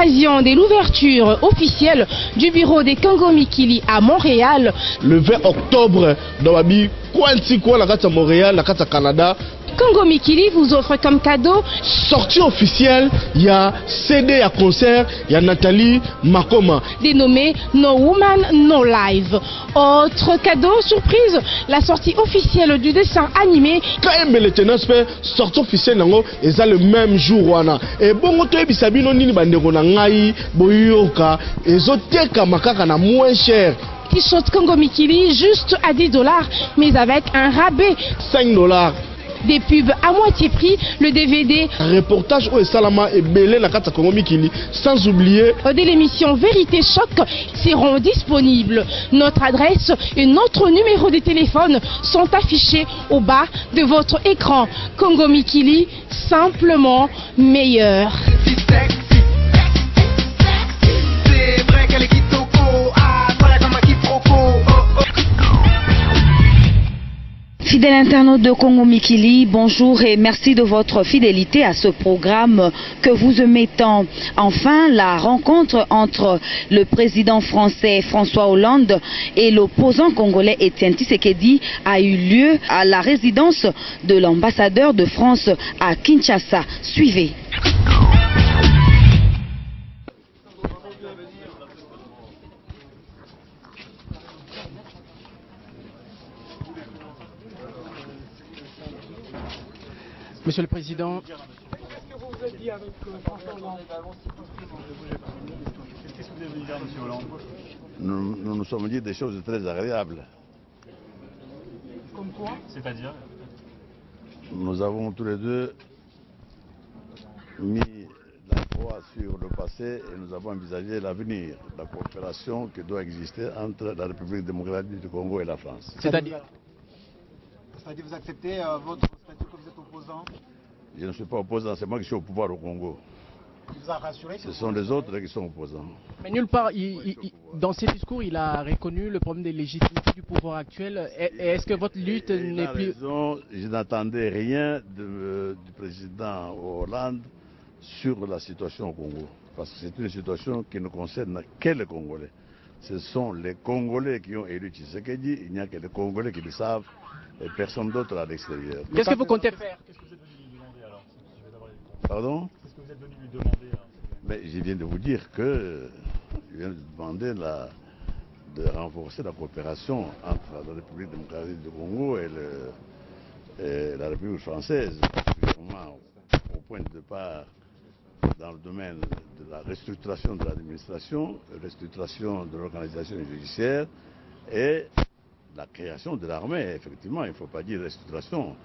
l'occasion de l'ouverture officielle du bureau des Congo Mikili à Montréal. Le 20 octobre, dans la vie, la carte à Montréal, la carte à Canada. Congo Mikili vous offre comme cadeau sortie officielle, il y a CD à concert, il y a Nathalie Makoma. Dénommé No Woman No Live. Autre cadeau surprise, la sortie officielle du dessin animé. Quand le tennis fait sortie officielle, et ça le même jour. Et bon, tu es bisabino nini bandeko na ngai boyoka et zoteka makaka na moins cher. T-shirt Congo Mikili juste à $10, mais avec un rabais. $5. Des pubs à moitié prix, le DVD. Reportage au Salama et Belé la carte Congo Mikili. Sans oublier de l'émission Vérité Choc seront disponibles. Notre adresse et notre numéro de téléphone sont affichés au bas de votre écran. Congo Mikili, simplement meilleur. Fidèles internautes de Congo Mikili, bonjour et merci de votre fidélité à ce programme que vous aimez tant. Enfin, la rencontre entre le président français François Hollande et l'opposant congolais Étienne Tshisekedi a eu lieu à la résidence de l'ambassadeur de France à Kinshasa. Suivez. Monsieur le Président, qu'est-ce que vous vous êtes dit avec François Hollande? Qu'est-ce que vous avez dit, monsieur Hollande? Nous nous sommes dit des choses très agréables. Comme quoi? C'est-à-dire? Nous avons tous les deux mis la croix sur le passé et nous avons envisagé l'avenir, la coopération qui doit exister entre la République démocratique du Congo et la France. C'est-à-dire vous acceptez votre statut que vous êtes opposant? Je ne suis pas opposant, c'est moi qui suis au pouvoir au Congo. Il vous a rassuré? Ce sont les autres qui sont opposants. Mais nulle part, dans ses discours, il a reconnu le problème de légitimité du pouvoir actuel. Est-ce que votre lutte n'est plus... Je n'attendais rien du président Hollande sur la situation au Congo. Parce que c'est une situation qui ne concerne que les Congolais. Ce sont les Congolais qui ont élu Tshisekedi, il n'y a que les Congolais qui le savent. Et personne d'autre à l'extérieur. Qu'est-ce que vous comptez faire? Qu'est-ce que vous êtes venu lui demander alors? Pardon? Qu'est-ce que vous êtes venu lui demander alors? Mais je viens de vous dire que je viens de demander de renforcer la coopération entre la République démocratique du Congo et la République française, particulièrement au point de départ dans le domaine de la restructuration de l'administration, restructuration de l'organisation judiciaire et la création de l'armée. Effectivement, il ne faut pas dire restructuration.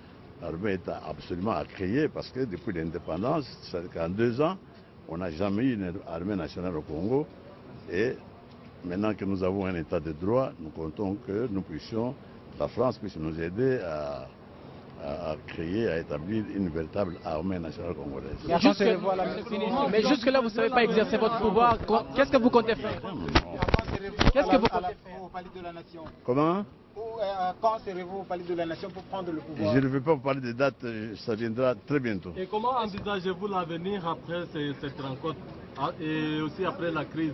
L'armée est absolument à créer parce que depuis l'indépendance, c'est-à-dire qu'en 2 ans, on n'a jamais eu une armée nationale au Congo. Et maintenant que nous avons un état de droit, nous comptons que nous puissions, la France puisse nous aider à créer, à établir une véritable armée nationale congolaise. Mais jusque-là, vous ne savez pas exercer votre pouvoir. Qu'est-ce que vous comptez faire? Qu'est-ce que vous comptez faire au Palais de la Nation? Comment? Quand serez-vous au Palais de la Nation pour prendre le pouvoir? Je ne vais pas vous parler de dates, ça viendra très bientôt. Et comment envisagez-vous l'avenir après cette rencontre et aussi après la crise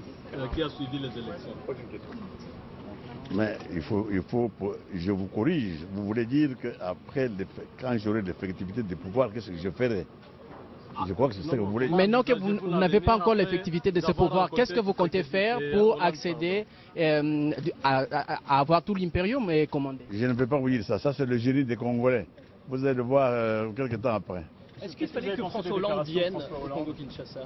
qui a suivi les élections? Mais je vous corrige, vous voulez dire qu'après, quand j'aurai l'effectivité du pouvoir, qu'est-ce que je ferai? Je crois que c'est ça que vous voulez dire. Maintenant que vous n'avez pas encore l'effectivité de ce pouvoir, qu'est-ce que vous comptez faire pour accéder à avoir tout l'impérium et commander? Je ne vais pas vous dire ça, ça c'est le génie des Congolais. Vous allez le voir quelques temps après. Est-ce qu'il fallait que François Hollande vienne au Congo-Kinshasa?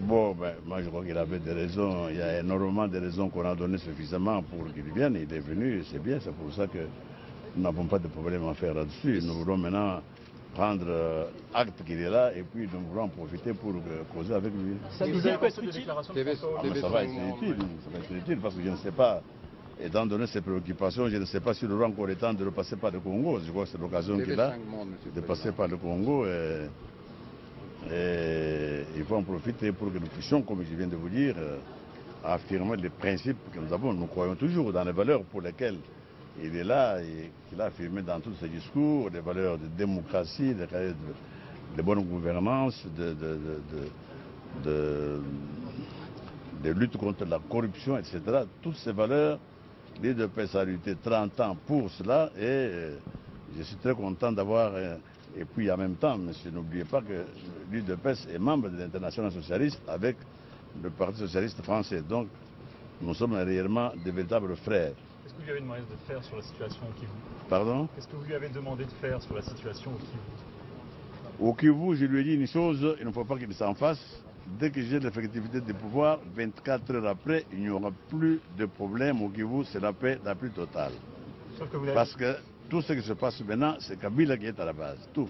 Bon, ben, moi je crois qu'il avait des raisons, il y a énormément de raisons qu'on a données suffisamment pour qu'il vienne. Il est venu, c'est bien, c'est pour ça que nous n'avons pas de problème à faire là-dessus. Nous voulons maintenant prendre acte qu'il est là et puis nous voulons en profiter pour causer avec lui. Ça peut être utile. Ça va être utile parce que je ne sais pas, étant donné ses préoccupations, je ne sais pas s'il aura encore le temps de repasser par le Congo. Je crois que c'est l'occasion qu'il a de passer par le Congo et il faut en profiter pour que nous puissions, comme je viens de vous dire, affirmer les principes que nous avons. Nous croyons toujours dans les valeurs pour lesquelles il est là et qu'il a affirmé dans tous ses discours, des valeurs de démocratie, de bonne gouvernance, de lutte contre la corruption, etc. Toutes ces valeurs, l'UDPS a lutté 30 ans pour cela et je suis très content d'avoir... Et puis en même temps, monsieur, n'oubliez pas que l'UDPS est membre de l'Internationale socialiste avec le Parti socialiste français. Donc nous sommes réellement des véritables frères. Qu'est-ce que vous lui avez demandé de faire sur la situation au Kivu? Pardon? Qu'est-ce que vous lui avez demandé de faire sur la situation au Kivu? Au Kivu, je lui ai dit une chose, il ne faut pas qu'il s'en fasse. Dès que j'ai l'effectivité du pouvoir, 24 heures après, il n'y aura plus de problème au Kivu, c'est la paix la plus totale. Sauf que vous avez... Parce que tout ce qui se passe maintenant, c'est Kabila qui est à la base, tout.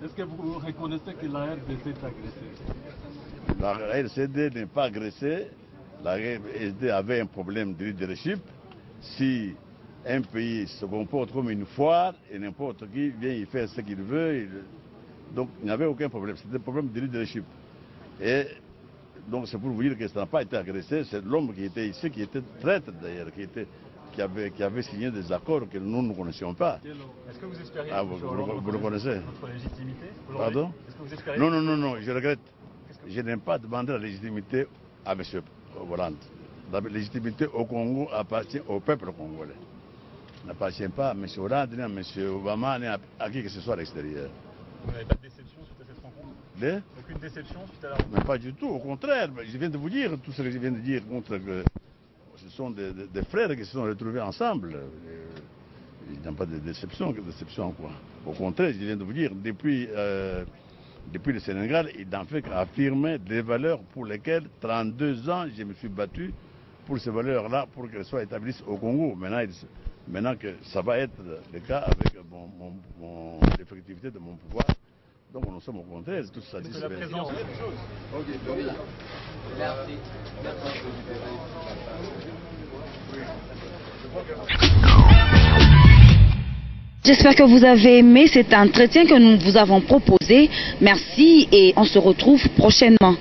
Est-ce que vous reconnaissez que la RDC est agressée? La RCD n'est pas agressée. La RCD avait un problème de leadership. Si un pays se comporte comme une foire et n'importe qui vient y faire ce qu'il veut, donc il n'y avait aucun problème. C'était un problème de leadership. Et donc c'est pour vous dire que ça n'a pas été agressé. C'est l'homme qui était ici, qui était traître d'ailleurs, qui avait signé des accords que nous ne connaissions pas. Est-ce que vous espériez vous le connaissez? Votre légitimité? Pardon? Est-ce que vous espériez... Non, je regrette. Je n'ai pas demandé la légitimité à M. Hollande. La légitimité au Congo appartient au peuple congolais. N'appartient pas à M. Hollande, ni à M. Obama, ni à qui que ce soit à l'extérieur. Vous n'avez pas de déception suite à cette rencontre? Aucune déception suite à la rencontre? Mais pas du tout, au contraire. Je viens de vous dire tout ce que je viens de dire contre que ce sont des frères qui se sont retrouvés ensemble. Il n'y a pas de déception. Déception quoi? Au contraire, je viens de vous dire, depuis le Sénégal, il n'en fait qu'affirmer des valeurs pour lesquelles 32 ans je me suis battu pour ces valeurs-là, pour qu'elles soient établies au Congo. Maintenant que ça va être le cas avec l'effectivité de mon pouvoir, donc nous sommes au contraire, tout ça dit. La présence. Merci. J'espère que vous avez aimé cet entretien que nous vous avons proposé. Merci et on se retrouve prochainement.